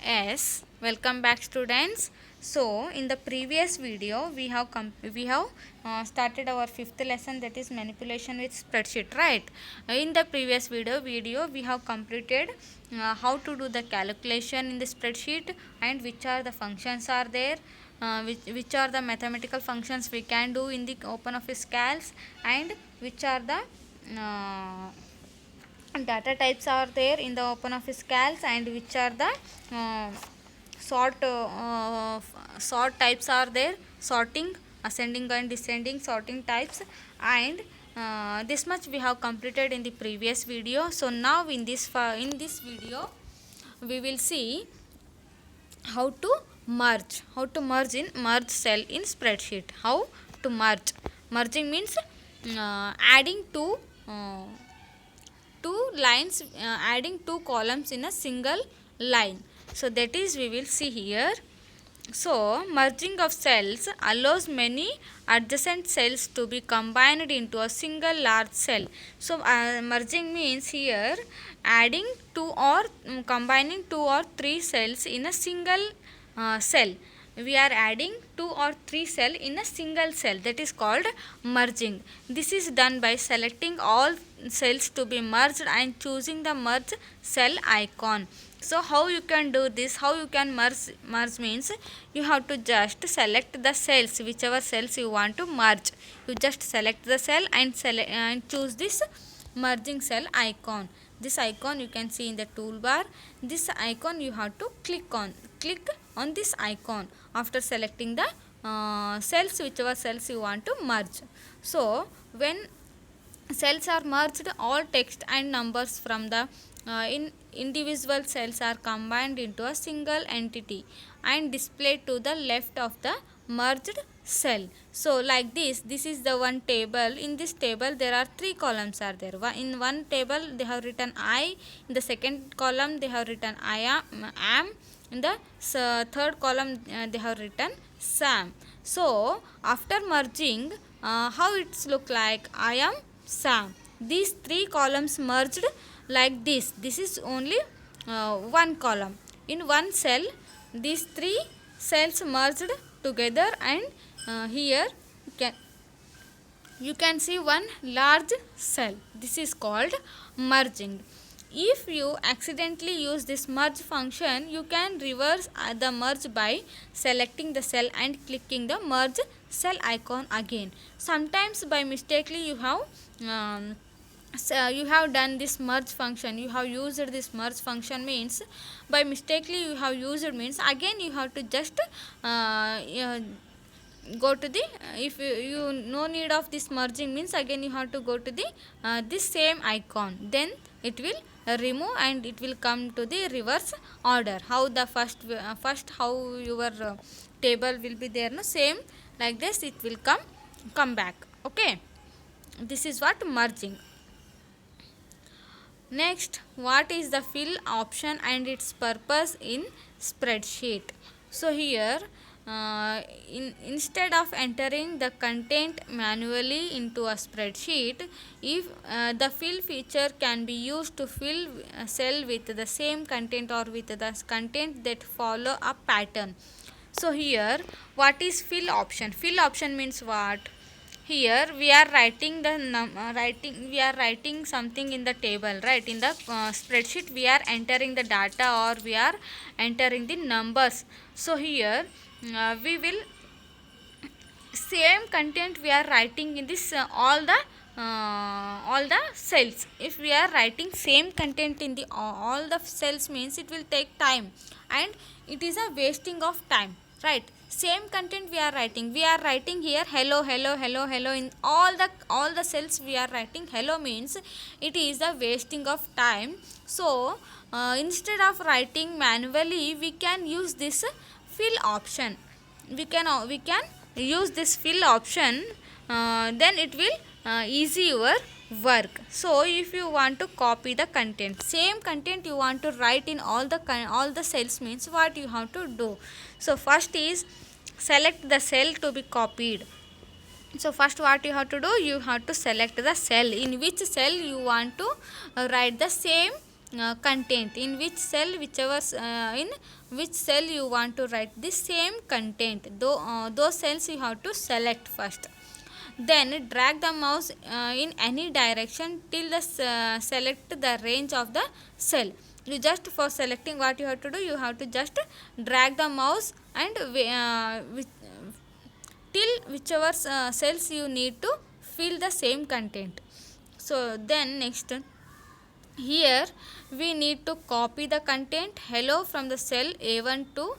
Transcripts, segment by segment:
Yes, welcome back students. So in the previous video we have started our fifth lesson, that is manipulation with spreadsheet, right? In the previous video we have completed how to do the calculation in the spreadsheet and which are the functions are there, which are the mathematical functions we can do in the OpenOffice calcs, and which are the data types are there in the OpenOffice calcs, and which are the uh, sort types are there, sorting, ascending and descending sorting types, and this much we have completed in the previous video. So now in this video we will see how to merge in merge cell in spreadsheet. How to merging means adding uh, two lines, adding two columns in a single line. So that is we will see here. So merging of cells allows many adjacent cells to be combined into a single large cell. So merging means here adding two or combining two or three cells in a single cell. We are adding two or three cell in a single cell, that is called merging. This is done by selecting all cells to be merged and choosing the merge cell icon. So how you can do this, how you can merge means you have to just select the cells, whichever cells you want to merge. You just select the cell and choose this merging cell icon. This icon you can see in the toolbar. This icon you have to click on this icon after selecting the cells, whichever cells you want to merge. So when cells are merged, all text and numbers from the individual cells are combined into a single entity and displayed to the left of the merged cell. So like this is the one table. In this table there are three columns are there. In one table they have written I, in the second column they have written I am, in the third column they have written Sam. So after merging, how it's look like, I am Sam. These three columns merged like this. This is only one column. In one cell, these three cells merged together, and here you can see one large cell. This is called merging. If you accidentally use this merge function, you can reverse the merge by selecting the cell and clicking the merge cell icon again. Sometimes by mistakenly you have done this merge function, you have used this merge function means by mistakenly you have used means again you have to just go to the if you no need of this merging means again you have to go to the this same icon, then it will remove and it will come to the reverse order. How the first how your table will be there, no, same like this it will come back. Okay, this is what merging. Next, what is the fill option and its purpose in spreadsheet? So here instead of entering the content manually into a spreadsheet, if the fill feature can be used to fill a cell with the same content or with the content that follow a pattern. So here what is fill option? Fill option means what? Here we are writing the writing something in the table, right? In the spreadsheet we are entering the data or we are entering the numbers. So here we will same content we are writing in this all the cells. If we are writing same content in the all the cells means it will take time and it is a wasting of time, right? Same content we are writing here hello hello hello hello in all the cells we are writing hello means it is the wasting of time. So instead of writing manually we can use this fill option. We can use this fill option, then it will easy your work. So if you want to copy the content, same content you want to write in all the cells means what you have to do? So first is select the cell to be copied. So first what you have to do, you have to select the cell in which cell you want to write the same content in which cell, in which cell you want to write the same content. Those cells you have to select first. Then drag the mouse in any direction till the select the range of the cell. You just, for selecting, what you have to do, you have to just drag the mouse and till whichever cells you need to fill the same content. So then next, here we need to copy the content hello from the cell A1 to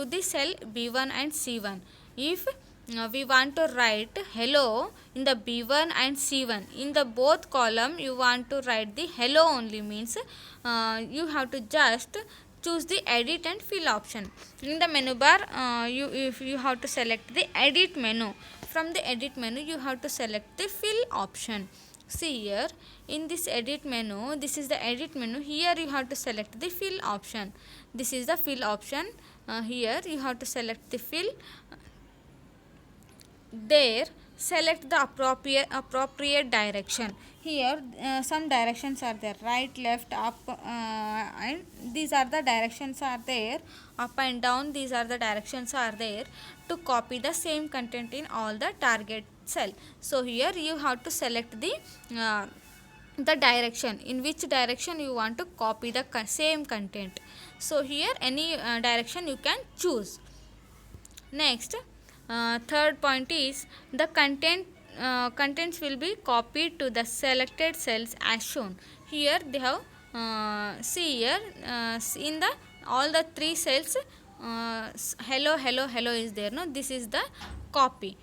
the cell B1 and C1. If we want to write hello in the B1 and C1, in the both column you want to write the hello only, means you have to just choose the edit and fill option. In the menu bar, if you have to select the edit menu. From the edit menu you have to select the fill option. See here, in this edit menu, this is the edit menu. Here you have to select the fill option. This is the fill option. Here you have to select the fill. There select the appropriate direction. Here some directions are there, right, left, up, and these are the directions are there, up and down, these are the directions are there to copy the same content in all the target cell. So here you have to select the direction, in which direction you want to copy the same content. So here any direction you can choose. Next, third point is the contents will be copied to the selected cells as shown. Here they have see here, in the all the three cells hello hello hello is there, no, this is the copy.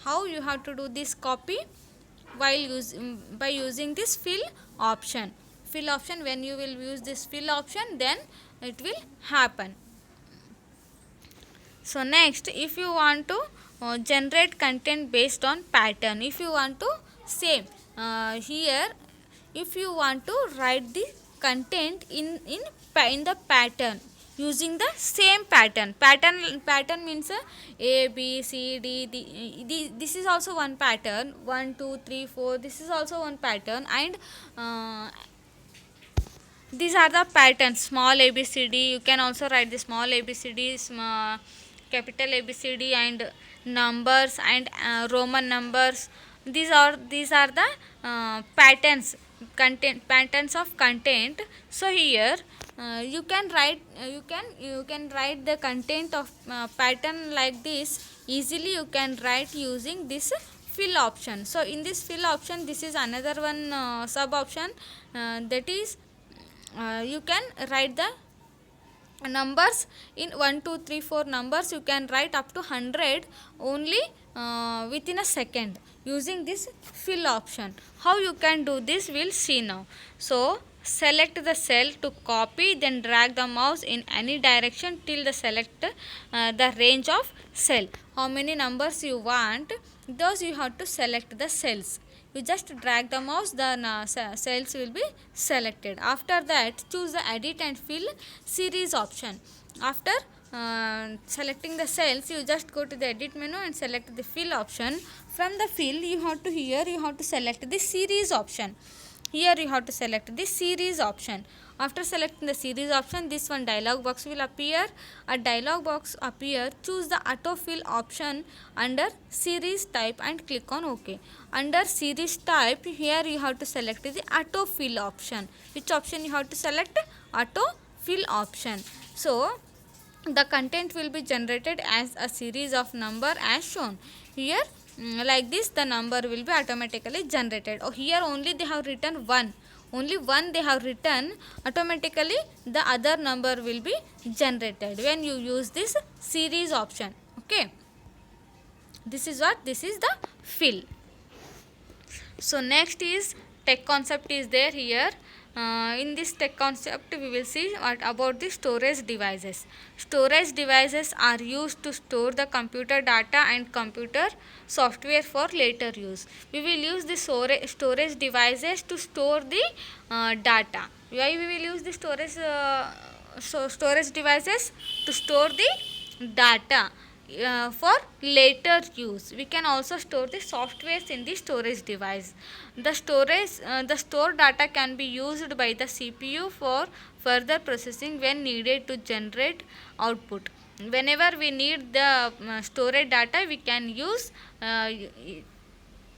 How you have to do this copy? While by using this fill option. Fill option, when you will use this fill option, then it will happen. So next, if you want to generate content based on pattern, if you want to same here, if you want to write the content in the pattern using the same pattern means A B C D, this is also one pattern, 1 2 3 4, this is also one pattern, and these are the patterns. Small ABCD, you can also write the small ABCD, capital ABCD, and numbers and Roman numbers. These are the patterns of content. So here you can write the content of pattern like this easily. You can write using this fill option. So in this fill option, this is another one sub option, that is you can write the numbers in 1 2 3 4 numbers. You can write up to 100 only within a second using this fill option. How you can do this, we'll see now. So select the cell to copy, then drag the mouse in any direction till the select the range of cell. How many numbers you want, those you have to select the cells. You just drag the mouse, the cells will be selected. After that, choose the edit and fill series option. After selecting the cells, you just go to the edit menu and select the fill option. From the fill, you have to select the series option. Here you have to select the series option. After selecting the series option, this one dialog box will appear. A dialog box appear. Choose the autofill option under series type and click on OK. Under series type, here you have to select the autofill option. Which option you have to select? Autofill option. So the content will be generated as a series of number as shown. Here like this, the number will be automatically generated. Here only they have written 1. Only 1 they have written, automatically the other number will be generated when you use this series option. Okay, this is the fill. So next is tech concept is there here. In this tech concept, we will see what about the storage devices. Storage devices are used to store the computer data and computer software for later use. We will use the storage devices to store the data. Why we will use the storage devices? To store the data. for later use. We can also store the softwares in the storage device. The stored data can be used by the CPU for further processing when needed to generate output. Whenever we need the storage data, we can use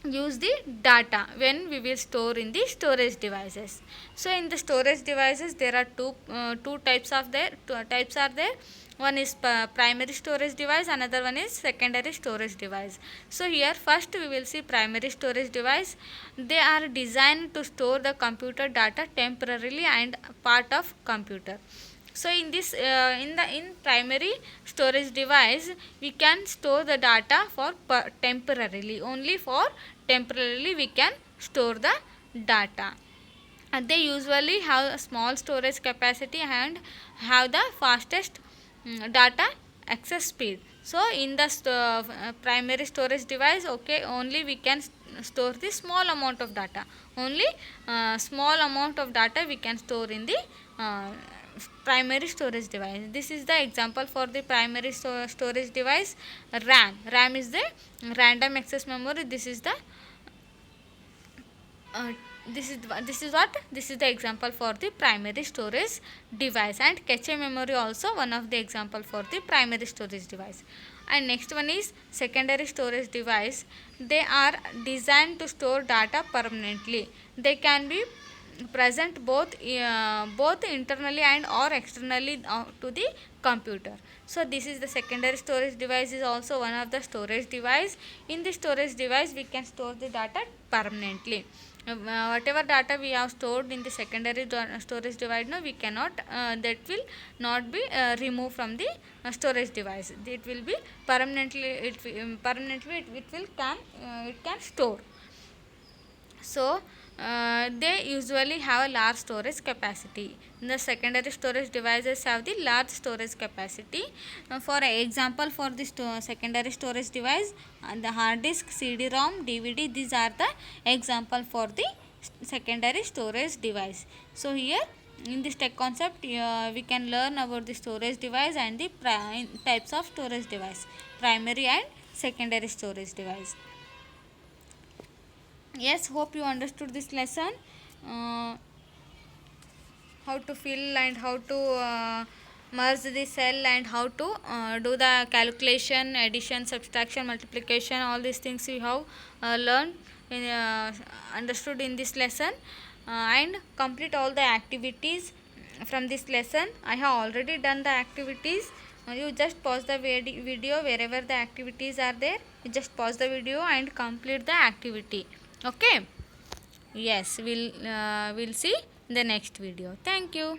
the data when we will store in the storage devices. So in the storage devices there are two types of there two types are there. One is primary storage device, another one is secondary storage device. So here first we will see primary storage device. They are designed to store the computer data temporarily and part of computer. So in this in primary storage device, we can store the data for temporarily, only for temporarily we can store the data, and they usually have a small storage capacity and have the fastest data access speed. So in the primary storage device, okay, only we can store the small amount of data, only small amount of data we can store in the primary storage device. This is the example for the primary storage device. RAM is the random access memory. This is the this is the example for the primary storage device, and cache memory also one of the example for the primary storage device. And next one is secondary storage device. They are designed to store data permanently. They can be present both internally and or externally to the computer. So this is the secondary storage device, is also one of the storage device. In the storage device we can store the data permanently. Whatever data we have stored in the secondary storage device, no, we cannot that will not be removed from the storage device. It will be permanently, it will can it can store. So they usually have a large storage capacity. The secondary storage devices have the large storage capacity. For example, for the secondary storage device, the hard disk, CD-ROM, DVD, these are the example for the secondary storage device. So here in this tech concept we can learn about the storage device and the types of storage device, primary and secondary storage device. Yes, hope you understood this lesson. How to fill and how to merge the cell and how to do the calculation, addition, subtraction, multiplication, all these things you have learned understood in this lesson, and complete all the activities from this lesson. I have already done the activities. You just pause the video wherever the activities are there. You just pause the video and complete the activity. Okay. Yes, we'll see in the next video. Thank you.